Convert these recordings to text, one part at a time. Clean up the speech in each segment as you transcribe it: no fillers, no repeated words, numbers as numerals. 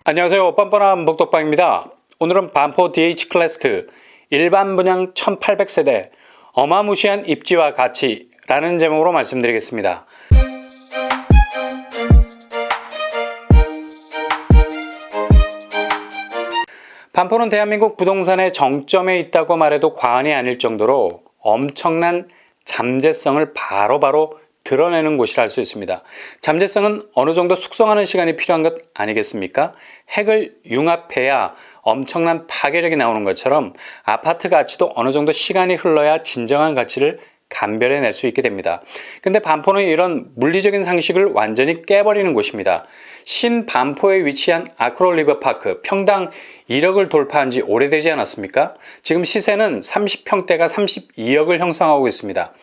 안녕하세요. 뻔뻔한 목독방입니다. 오늘은 반포 DH 클래스트 일반 분양 1800세대 어마무시한 입지와 가치라는 제목으로 말씀드리겠습니다. 반포는 대한민국 부동산의 정점에 있다고 말해도 과언이 아닐 정도로 엄청난 잠재성을 바로바로 드러내는 곳이라 할 수 있습니다. 잠재성은 어느 정도 숙성하는 시간이 필요한 것 아니겠습니까? 핵을 융합해야 엄청난 파괴력이 나오는 것처럼 아파트 가치도 어느 정도 시간이 흘러야 진정한 가치를 감별해낼 수 있게 됩니다. 근데 반포는 이런 물리적인 상식을 완전히 깨버리는 곳입니다. 신반포에 위치한 아크로 리버파크 평당 1억을 돌파한 지 오래되지 않았습니까? 지금 시세는 30평대가 32억을 형성하고 있습니다.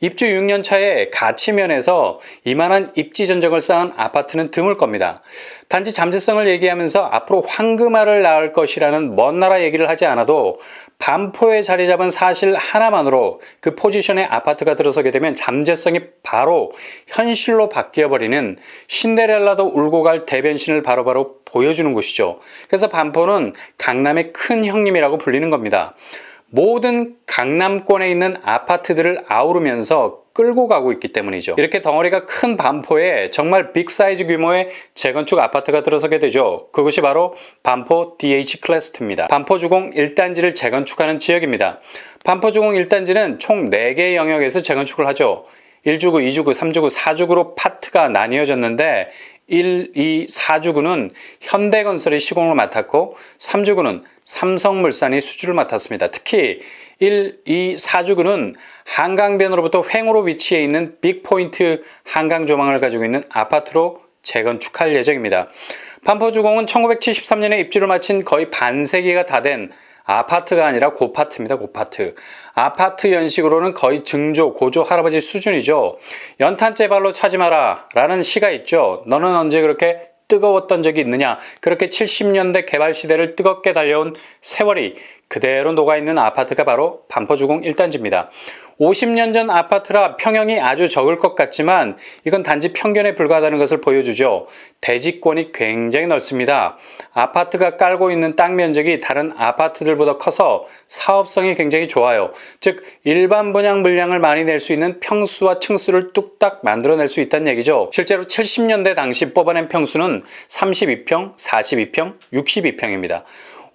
입주 6년 차에 가치 면에서 이만한 입지 전적을 쌓은 아파트는 드물 겁니다. 단지 잠재성을 얘기하면서 앞으로 황금알을 낳을 것이라는 먼 나라 얘기를 하지 않아도 반포에 자리 잡은 사실 하나만으로 그 포지션에 아파트가 들어서게 되면 잠재성이 바로 현실로 바뀌어버리는 신데렐라도 울고 갈 대변신을 바로바로 보여주는 곳이죠. 그래서 반포는 강남의 큰 형님이라고 불리는 겁니다. 모든 강남권에 있는 아파트들을 아우르면서 끌고 가고 있기 때문이죠. 이렇게 덩어리가 큰 반포에 정말 빅사이즈 규모의 재건축 아파트가 들어서게 되죠. 그것이 바로 반포 DH 클래스트입니다. 반포주공 1단지를 재건축하는 지역입니다. 반포주공 1단지는 총 4개의 영역에서 재건축을 하죠. 1주구, 2주구, 3주구, 4주구로 파트가 나뉘어졌는데 1, 2, 4주구는 현대건설이 시공을 맡았고 3주구는 삼성물산이 수주를 맡았습니다. 특히 1, 2, 4주구는 한강변으로부터 횡으로 위치해 있는 빅포인트 한강 조망을 가지고 있는 아파트로 재건축할 예정입니다. 반포주공은 1973년에 입주를 마친 거의 반세기가 다 된 아파트가 아니라 고파트입니다. 고파트. 아파트 연식으로는 거의 증조, 고조 할아버지 수준이죠. 연탄재 발로 차지 마라 라는 시가 있죠. 너는 언제 그렇게 뜨거웠던 적이 있느냐. 그렇게 70년대 개발 시대를 뜨겁게 달려온 세월이 그대로 녹아있는 아파트가 바로 반포주공 1단지입니다. 50년 전 아파트라 평형이 아주 적을 것 같지만 이건 단지 편견에 불과하다는 것을 보여주죠. 대지권이 굉장히 넓습니다. 아파트가 깔고 있는 땅 면적이 다른 아파트들보다 커서 사업성이 굉장히 좋아요. 즉 일반 분양 물량을 많이 낼 수 있는 평수와 층수를 뚝딱 만들어낼 수 있다는 얘기죠. 실제로 70년대 당시 뽑아낸 평수는 32평, 42평, 62평입니다.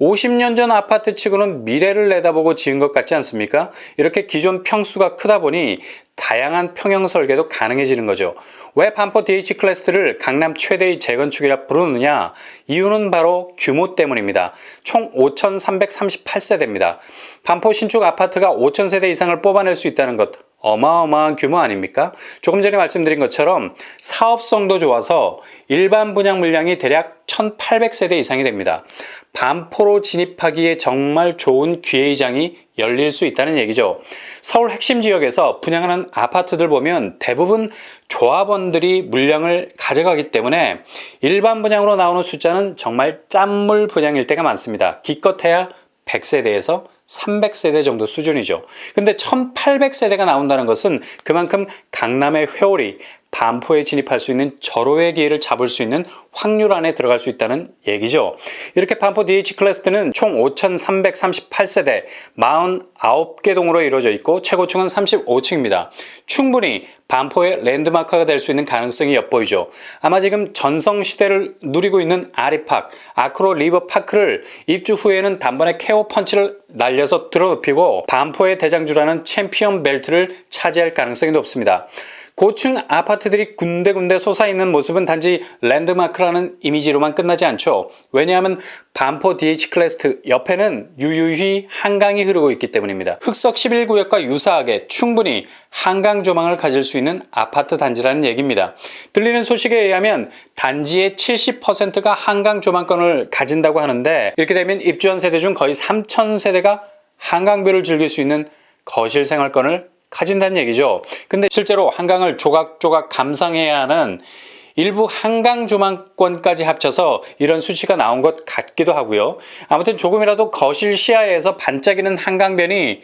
50년 전 아파트 치고는 미래를 내다보고 지은 것 같지 않습니까? 이렇게 기존 평수가 크다 보니 다양한 평형 설계도 가능해지는 거죠. 왜 반포 DH 클래스트를 강남 최대의 재건축이라 부르느냐? 이유는 바로 규모 때문입니다. 총 5,338세대입니다. 반포 신축 아파트가 5,000세대 이상을 뽑아낼 수 있다는 것 어마어마한 규모 아닙니까? 조금 전에 말씀드린 것처럼 사업성도 좋아서 일반 분양 물량이 대략 1,800세대 이상이 됩니다. 반포로 진입하기에 정말 좋은 기회의 장이 열릴 수 있다는 얘기죠. 서울 핵심 지역에서 분양하는 아파트들 보면 대부분 조합원들이 물량을 가져가기 때문에 일반 분양으로 나오는 숫자는 정말 짠물 분양일 때가 많습니다. 기껏해야 100세대에서 300세대 정도 수준이죠. 근데 1800세대가 나온다는 것은 그만큼 강남의 회오리, 반포에 진입할 수 있는 절호의 기회를 잡을 수 있는 확률 안에 들어갈 수 있다는 얘기죠. 이렇게 반포 DH 클래스트는 총 5,338세대 49개 동으로 이루어져 있고 최고층은 35층입니다. 충분히 반포의 랜드마크가 될 수 있는 가능성이 엿보이죠. 아마 지금 전성시대를 누리고 있는 아리팍, 아크로 리버파크를 입주 후에는 단번에 KO 펀치를 날려서 들어눕히고 반포의 대장주라는 챔피언 벨트를 차지할 가능성이 높습니다. 고층 아파트들이 군데군데 솟아있는 모습은 단지 랜드마크라는 이미지로만 끝나지 않죠. 왜냐하면 반포 DH 클래스트 옆에는 유유히 한강이 흐르고 있기 때문입니다. 흑석 11구역과 유사하게 충분히 한강 조망을 가질 수 있는 아파트 단지라는 얘기입니다. 들리는 소식에 의하면 단지의 70%가 한강 조망권을 가진다고 하는데 이렇게 되면 입주한 세대 중 거의 3,000세대가 한강뷰를 즐길 수 있는 거실 생활권을 가진다는 얘기죠. 근데 실제로 한강을 조각조각 감상해야 하는 일부 한강 조망권까지 합쳐서 이런 수치가 나온 것 같기도 하고요. 아무튼 조금이라도 거실 시야에서 반짝이는 한강변이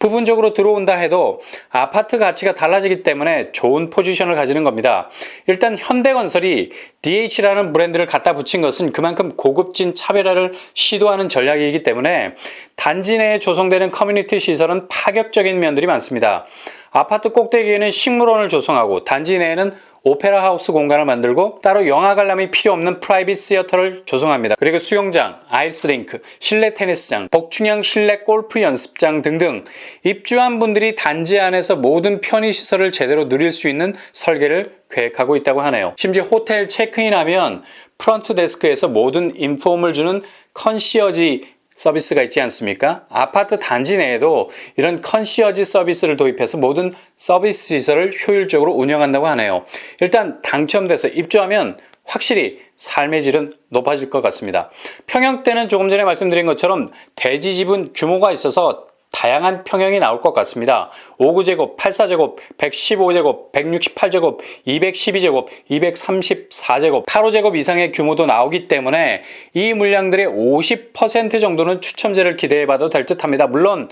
부분적으로 들어온다 해도 아파트 가치가 달라지기 때문에 좋은 포지션을 가지는 겁니다. 일단 현대건설이 DH라는 브랜드를 갖다 붙인 것은 그만큼 고급진 차별화를 시도하는 전략이기 때문에 단지 내에 조성되는 커뮤니티 시설은 파격적인 면들이 많습니다. 아파트 꼭대기에는 식물원을 조성하고 단지 내에는 오페라 하우스 공간을 만들고 따로 영화 관람이 필요 없는 프라이빗 시어터를 조성합니다. 그리고 수영장, 아이스링크, 실내 테니스장, 복층형 실내 골프 연습장 등등 입주한 분들이 단지 안에서 모든 편의시설을 제대로 누릴 수 있는 설계를 계획하고 있다고 하네요. 심지어 호텔 체크인하면 프런트 데스크에서 모든 인폼을 주는 컨시어지 서비스가 있지 않습니까? 아파트 단지 내에도 이런 컨시어지 서비스를 도입해서 모든 서비스 시설을 효율적으로 운영한다고 하네요. 일단 당첨돼서 입주하면 확실히 삶의 질은 높아질 것 같습니다. 평형대는 조금 전에 말씀드린 것처럼 대지집은 규모가 있어서 다양한 평형이 나올 것 같습니다. 59제곱, 84제곱, 115제곱, 168제곱, 212제곱, 234제곱, 85제곱 이상의 규모도 나오기 때문에 이 물량들의 50% 정도는 추첨제를 기대해봐도 될 듯합니다. 물론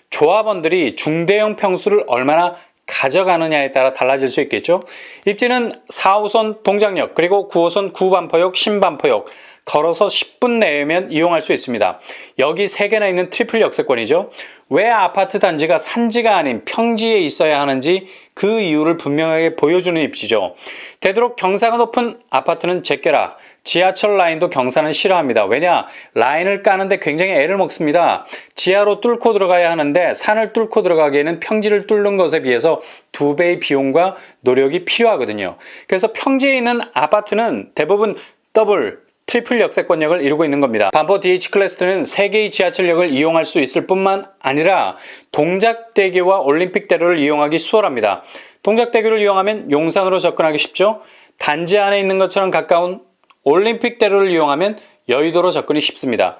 조합원들이 중대형 평수를 얼마나 가져가느냐에 따라 달라질 수 있겠죠. 입지는 4호선 동작역 그리고 9호선 구반포역, 신반포역 걸어서 10분 내면 이용할 수 있습니다. 여기 3개나 있는 트리플 역세권이죠. 왜 아파트 단지가 산지가 아닌 평지에 있어야 하는지 그 이유를 분명하게 보여주는 입지죠. 되도록 경사가 높은 아파트는 제껴라. 지하철 라인도 경사는 싫어합니다. 왜냐? 라인을 까는데 굉장히 애를 먹습니다. 지하로 뚫고 들어가야 하는데 산을 뚫고 들어가기에는 평지를 뚫는 것에 비해서 2배의 비용과 노력이 필요하거든요. 그래서 평지에 있는 아파트는 대부분 더블, 트리플 역세권역을 이루고 있는 겁니다. 반포 DH클래스는 3개의 지하철역을 이용할 수 있을 뿐만 아니라 동작대교와 올림픽대로를 이용하기 수월합니다. 동작대교를 이용하면 용산으로 접근하기 쉽죠. 단지 안에 있는 것처럼 가까운 올림픽대로를 이용하면 여의도로 접근이 쉽습니다.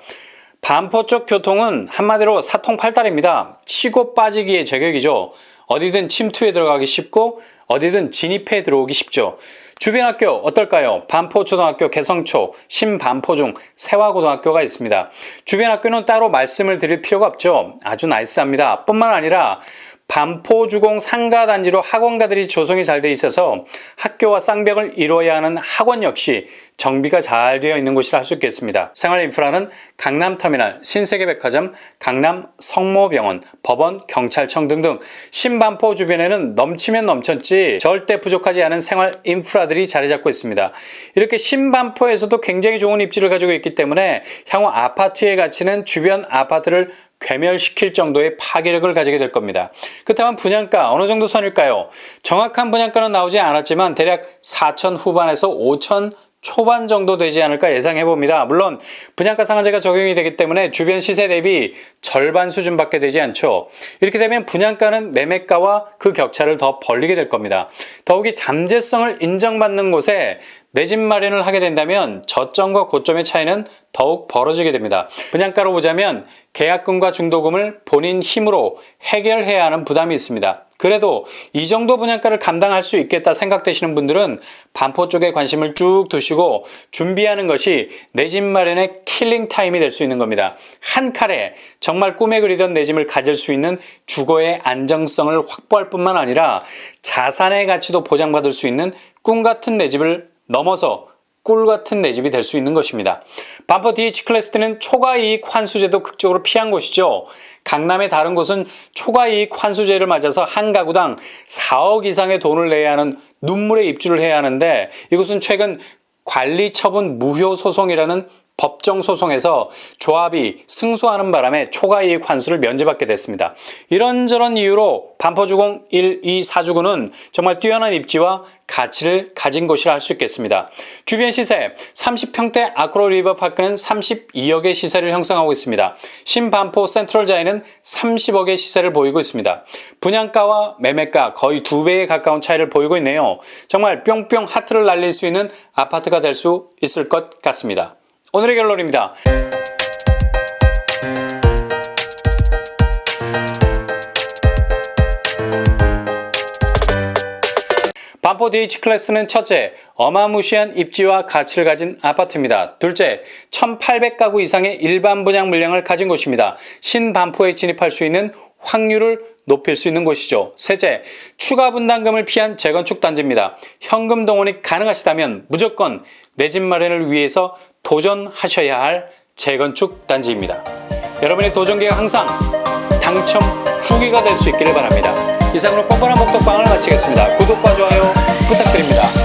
반포 쪽 교통은 한마디로 사통팔달입니다. 치고 빠지기의 제격이죠. 어디든 침투해 들어가기 쉽고 어디든 진입해 들어오기 쉽죠. 주변 학교 어떨까요? 반포초등학교, 개성초, 신반포중, 세화고등학교가 있습니다. 주변 학교는 따로 말씀을 드릴 필요가 없죠. 아주 나이스합니다. 뿐만 아니라 반포주공 상가단지로 학원가들이 조성이 잘 돼 있어서 학교와 쌍벽을 이루어야 하는 학원 역시 정비가 잘 되어 있는 곳이라 할 수 있겠습니다. 생활 인프라는 강남터미널, 신세계백화점, 강남 성모병원, 법원, 경찰청 등등 신반포 주변에는 넘치면 넘쳤지 절대 부족하지 않은 생활 인프라들이 자리 잡고 있습니다. 이렇게 신반포에서도 굉장히 좋은 입지를 가지고 있기 때문에 향후 아파트의 가치는 주변 아파트를 괴멸시킬 정도의 파괴력을 가지게 될 겁니다. 그렇다면 분양가 어느 정도 선일까요? 정확한 분양가는 나오지 않았지만 대략 4천 후반에서 5천 초반 정도 되지 않을까 예상해봅니다. 물론 분양가 상한제가 적용이 되기 때문에 주변 시세 대비 절반 수준밖에 되지 않죠. 이렇게 되면 분양가는 매매가와 그 격차를 더 벌리게 될 겁니다. 더욱이 잠재성을 인정받는 곳에 내 집 마련을 하게 된다면 저점과 고점의 차이는 더욱 벌어지게 됩니다. 분양가로 보자면 계약금과 중도금을 본인 힘으로 해결해야 하는 부담이 있습니다. 그래도 이 정도 분양가를 감당할 수 있겠다 생각되시는 분들은 반포 쪽에 관심을 쭉 두시고 준비하는 것이 내 집 마련의 킬링 타임이 될 수 있는 겁니다. 한 칼에 정말 꿈에 그리던 내 집을 가질 수 있는 주거의 안정성을 확보할 뿐만 아니라 자산의 가치도 보장받을 수 있는 꿈 같은 내 집을 넘어서 꿀 같은 내 집이 될 수 있는 것입니다. 반포 DH클래스는 초과이익 환수제도 극적으로 피한 곳이죠. 강남의 다른 곳은 초과이익 환수제를 맞아서 한 가구당 4억 이상의 돈을 내야 하는 눈물의 입주를 해야 하는데 이곳은 최근 관리처분 무효 소송이라는 법정 소송에서 조합이 승소하는 바람에 초과이익 환수를 면제받게 됐습니다. 이런저런 이유로 반포주공 1, 2, 4주구는 정말 뛰어난 입지와 가치를 가진 곳이라 할 수 있겠습니다. 주변 시세 30평대 아크로 리버파크는 32억의 시세를 형성하고 있습니다. 신반포 센트럴자이는 30억의 시세를 보이고 있습니다. 분양가와 매매가 거의 2배에 가까운 차이를 보이고 있네요. 정말 뿅뿅 하트를 날릴 수 있는 아파트가 될 수 있을 것 같습니다. 오늘의 결론입니다. 반포 DH클래스는 첫째, 어마무시한 입지와 가치를 가진 아파트입니다. 둘째, 1800가구 이상의 일반 분양 물량을 가진 곳입니다. 신반포에 진입할 수 있는 확률을 높일 수 있는 곳이죠. 셋째, 추가 분담금을 피한 재건축 단지입니다. 현금 동원이 가능하시다면 무조건 내 집 마련을 위해서 도전하셔야 할 재건축 단지입니다. 여러분의 도전기가 항상 당첨 후기가 될 수 있기를 바랍니다. 이상으로 뻔뻔한 목덕방을 마치겠습니다. 구독과 좋아요 부탁드립니다.